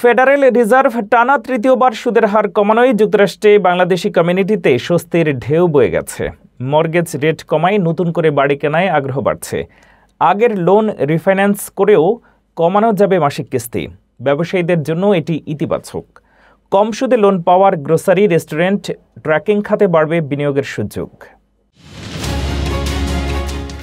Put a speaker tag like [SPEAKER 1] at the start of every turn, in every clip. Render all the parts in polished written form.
[SPEAKER 1] Federal reserve টানা তৃতীয়বার সুদের হার কমানোয় যুক্তরাষ্ট্রে বাংলাদেশি কমিউনিটিতে স্বস্তির ঢেউ বয়ে গেছে। মর্গেজ রেট কমায় নতুন করে বাড়ি কেনায় আগ্রহ বাড়ছে। আগের লোন রিফাইন্যান্স করেও কমানো যাবে মাসিক কিস্তি। ব্যবসায়ীদের জন্য এটি ইতিবাচক। কম সুদে লোন পাওয়ার গ্রোসারি, রেস্টুরেন্ট, ট্র্যাকিং খাতে বাড়বে বিনিয়োগের সুযোগ।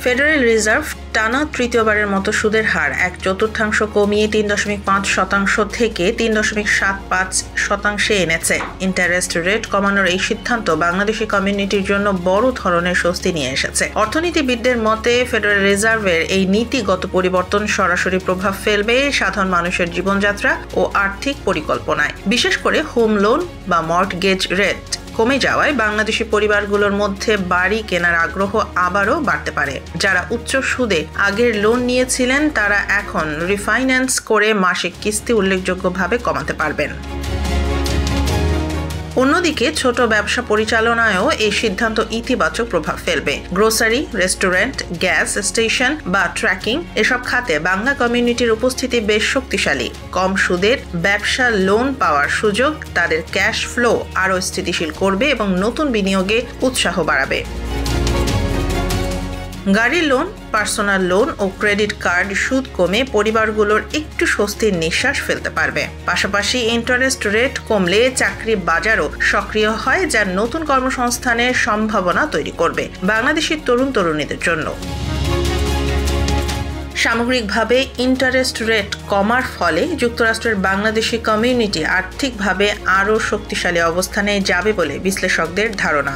[SPEAKER 2] ফেডারেল রিজার্ভ টানা তৃতীয়বারের মতো সুদের হার 1/4 কমিয়ে 3.5% থেকে 3.75% এনেছে। ইন্টারেস্ট রেট কমানোর এই সিদ্ধান্ত বাংলাদেশি কমিউনিটির জন্য বড় ধরনের স্বস্তি নিয়ে এসেছে। অর্থনীতিবিদদের মতে ফেডারেল রিজার্ভের এই নীতিগত পরিবর্তন সরাসরি প্রভাব ফেলবে সাধারণ মানুষের জীবনযাত্রা ও আর্থিক পরিকল্পনায়। বিশেষ করে হোম লোন বা মর্টগেজ রেট কমে যাওয়ায় বাংলাদেশি পরিবারগুলোর মধ্যে বাড়ি কেনার আগ্রহ আবারও বাড়তে পারে। যারা উচ্চ সুদে আগের লোন নিয়েছিলেন তারা এখন রিফাইন্যান্স করে মাসিক কিস্তি উল্লেখযোগ্যভাবে কমাতে পারবেন। অন্যদিকে ছোট ব্যবসা পরিচালনায়ও এই সিদ্ধান্ত ইতিবাচক প্রভাব ফেলবে। গ্রোসারি, রেস্টুরেন্ট, গ্যাস স্টেশন বা ট্র্যাকিং এসব খাতে বাংলা কমিউনিটির উপস্থিতি বেশ শক্তিশালী। কম সুদের ব্যবসা লোন পাওয়ার সুযোগ তাদের ক্যাশ ফ্লো আরও স্থিতিশীল করবে এবং নতুন বিনিয়োগে উৎসাহ বাড়াবে। গাড়ির লোন, পার্সোনাল লোন ও ক্রেডিট কার্ড সুদ কমে পরিবারগুলোর একটু স্বস্তির নিঃশ্বাস ফেলতে পারবে। পাশাপাশি ইন্টারেস্ট রেট কমলে চাকরি বাজারও সক্রিয় হয়, যা নতুন কর্মসংস্থানের সম্ভাবনা তৈরি করবে বাংলাদেশি তরুণ-তরুণীদের জন্য। সামগ্রিকভাবে ইন্টারেস্ট রেট কমার ফলে যুক্তরাষ্ট্রের বাংলাদেশি কমিউনিটি আর্থিকভাবে আরও শক্তিশালী অবস্থানে যাবে বলে বিশ্লেষকদের ধারণা।